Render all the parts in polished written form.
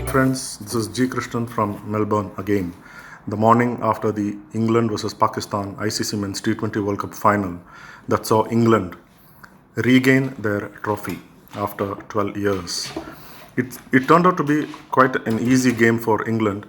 Friends, this is G. Krishnan from Melbourne again. The morning after the England versus Pakistan ICC Men's T20 World Cup final that saw England regain their trophy after 12 years. It turned out to be quite an easy game for England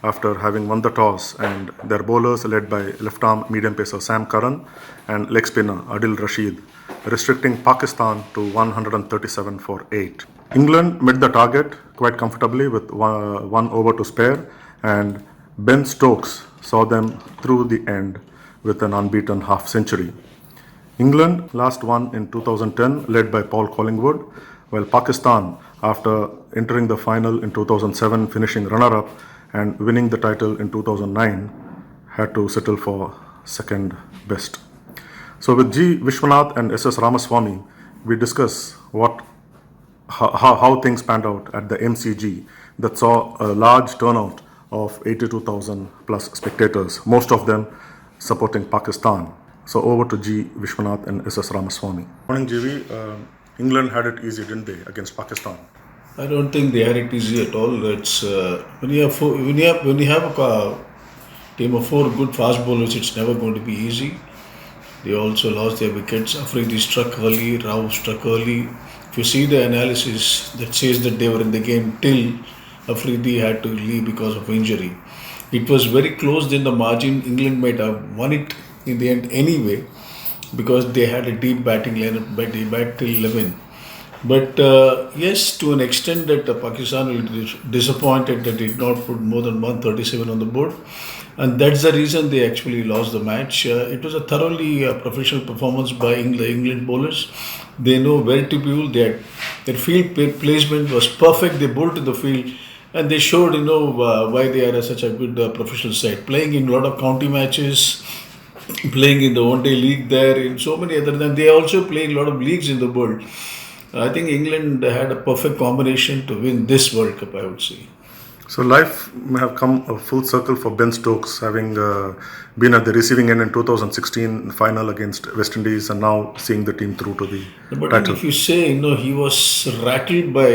after having won the toss, and their bowlers led by left-arm medium pacer Sam Curran and leg spinner Adil Rashid, restricting Pakistan to 137 for 8. England met the target quite comfortably with one over to spare, and Ben Stokes saw them through the end with an unbeaten half century. England last won in 2010, led by Paul Collingwood, while Pakistan, after entering the final in 2007, finishing runner-up and winning the title in 2009, had to settle for second best. So with G. Vishwanath and S.S. Ramaswamy, we discuss how things panned out at the MCG that saw a large turnout of 82,000 plus spectators, most of them supporting Pakistan. So over to G. Vishwanath and S.S. Ramaswamy. Morning, GV. England had it easy, didn't they, against Pakistan? I don't think they had it easy at all. It's when you have a team of 4 good fast bowlers, it's never going to be easy. They also lost their wickets. Afridi struck early, Rao struck early. If you see the analysis that says that they were in the game till Afridi had to leave because of injury. It was very close in the margin. England might have won it in the end anyway because they had a deep batting lineup, but they bat till 11. But yes, to an extent that Pakistan was disappointed that they did not put more than 137 on the board. And that's the reason they actually lost the match. It was a thoroughly professional performance by England bowlers. They know where to bowl. Their field placement was perfect. They bowled to the field. And they showed, why they are such a good professional side. Playing in a lot of county matches, playing in the one-day league there, in so many other than they also play in a lot of leagues in the world. I think England had a perfect combination to win this World Cup, I would say. So life may have come a full circle for Ben Stokes, having been at the receiving end in 2016 final against West Indies, and now seeing the team through to the title. If you say, he was rattled by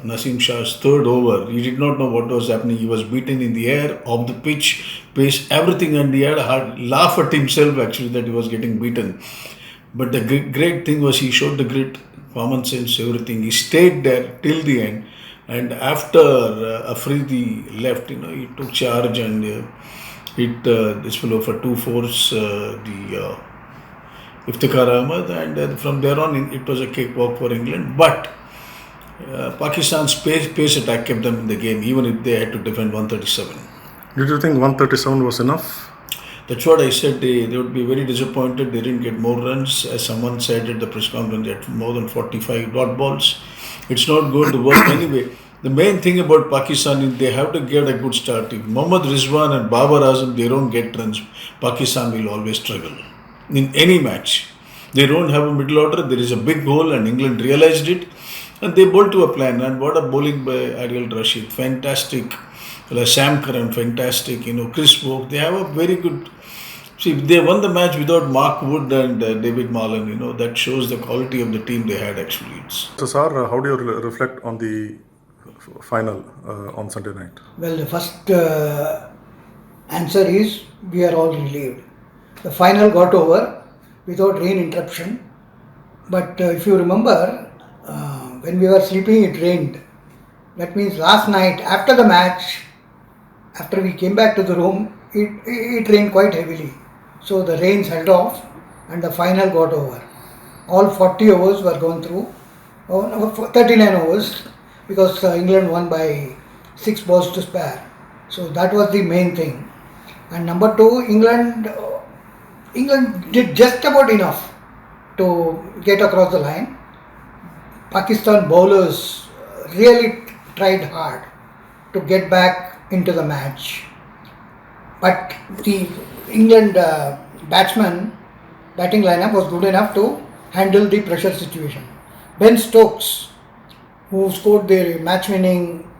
Naseem Shah's third over. He did not know what was happening. He was beaten in the air, off the pitch, pace, everything, and he had a hard laugh at himself actually that he was getting beaten. But the great thing was he showed the grit, common sense, everything. He stayed there till the end. And after Afridi left, he took charge and hit this fellow for 2 fours, the Iftikhar Ahmed, and from there on it was a cakewalk for England. But Pakistan's pace attack kept them in the game, even if they had to defend 137. Did you think 137 was enough? That's what I said. They would be very disappointed. They didn't get more runs. As someone said at the press conference, they had more than 45 dot balls. It's not going to work anyway. The main thing about Pakistan is they have to get a good start. If Mohammad Rizwan and Babar Azam, they don't get runs, Pakistan will always struggle in any match. They don't have a middle order. There is a big hole, and England realized it, and they bowled to a plan. And what a bowling by Adil Rashid, fantastic. Sam Curran, fantastic. Chris Woke, they have a very good. See, they won the match without Mark Wood and David Marlon. That shows the quality of the team they had actually. So, sir, how do you reflect on the final on Sunday night? Well, the first answer is we are all relieved. The final got over without rain interruption. But if you remember, when we were sleeping, it rained. That means last night after the match, after we came back to the room, it rained quite heavily. So the rains held off and the final got over. All 40 overs were gone through, 39 overs, because England won by 6 balls to spare. So that was the main thing. And number 2, England did just about enough to get across the line. Pakistan bowlers really tried hard to get back into the match. But the England batting lineup was good enough to handle the pressure situation. Ben Stokes, who scored the match-winning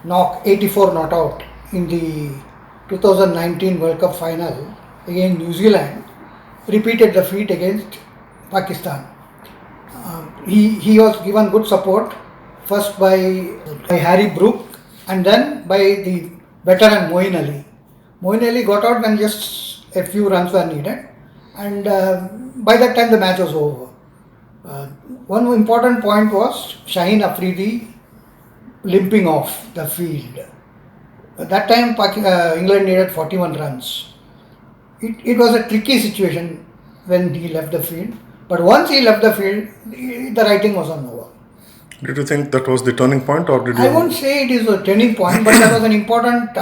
knock 84 not out in the 2019 World Cup final, against New Zealand, repeated the feat against Pakistan. He was given good support first by Harry Brook and then by the veteran Moeen Ali. Moeen Ali got out when just a few runs were needed, and by that time the match was over. One important point was Shaheen Afridi limping off the field. At that time, England needed 41 runs. It was a tricky situation when he left the field. But once he left the field, the writing was on over. Did you think that was the turning point, or did you? I won't say it is a turning point, but that was an important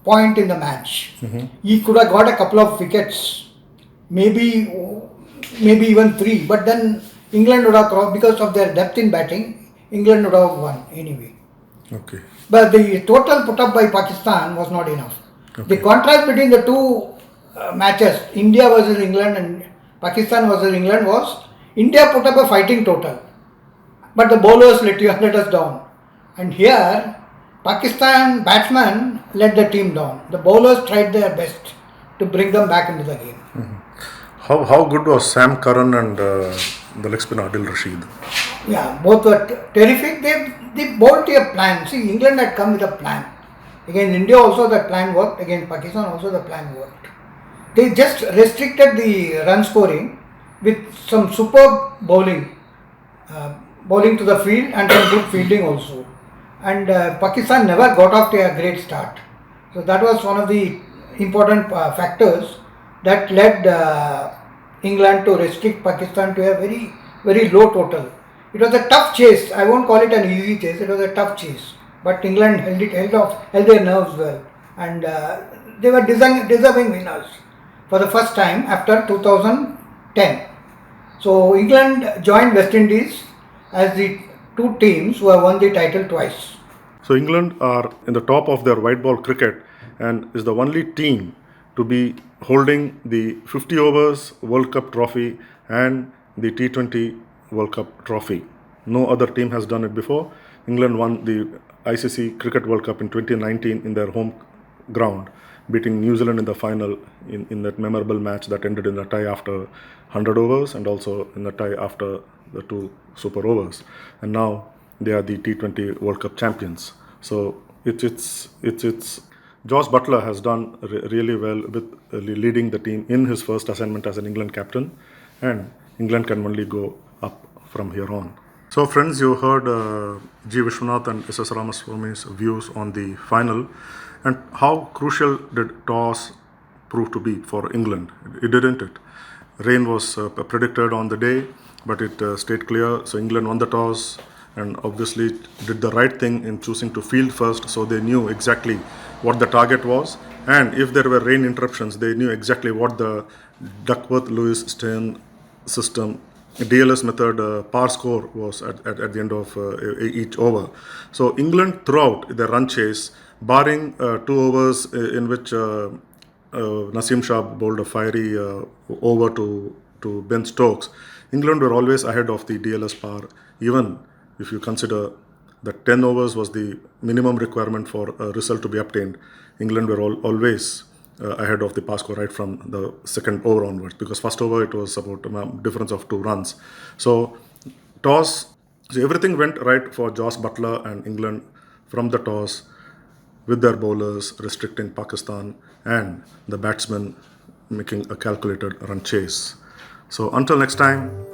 point in the match. He could have got a couple of wickets, maybe even 3. But then England would have crossed because of their depth in batting. England would have won anyway. Okay. But the total put up by Pakistan was not enough. Okay. The contrast between the two matches, India versus England and Pakistan versus England, was India put up a fighting total, but the bowlers let us down. And here, Pakistan batsmen let the team down. The bowlers tried their best to bring them back into the game. How good was Sam Curran and the leg spinner Adil Rashid? Yeah, both were terrific. They bowled to a plan. See, England had come with a plan. Against India also the plan worked. Against Pakistan also the plan worked. They just restricted the run scoring with some superb bowling. Bowling to the field and some good fielding also. And Pakistan never got off to a great start. So that was one of the important factors that led England to restrict Pakistan to a very, very low total. It was a tough chase. I won't call it an easy chase. It was a tough chase. But England held their nerves well, and they were deserving winners for the first time after 2010. So England joined West Indies as the two teams who have won the title twice. So England are in the top of their white ball cricket and is the only team to be holding the 50 overs World Cup trophy and the T20 World Cup trophy. No other team has done it before. England won the ICC Cricket World Cup in 2019 in their home ground, beating New Zealand in the final in that memorable match that ended in a tie after 100 overs and also in a tie after the 2 super overs. And now they are the T20 World Cup champions. So it's Josh Butler has done really well with leading the team in his first assignment as an England captain, and England can only go up from here on. So friends, you heard G. Vishwanath and S.S. Ramaswamy's views on the final and how crucial did toss prove to be for England. It didn't it? Rain was predicted on the day, but it stayed clear. So England won the toss and obviously did the right thing in choosing to field first, so they knew exactly what the target was, and if there were rain interruptions, they knew exactly what the Duckworth-Lewis-Stern system DLS method par score was at the end of each over. So England throughout their run chase, barring 2 overs in which Naseem Shah bowled a fiery over to Ben Stokes, England were always ahead of the DLS par, even if you consider that 10 overs was the minimum requirement for a result to be obtained. England were always ahead of the par score right from the second over onwards, because first over it was about a difference of 2 runs. So everything went right for Josh Butler and England from the toss, with their bowlers restricting Pakistan and the batsmen making a calculated run chase. So until next time,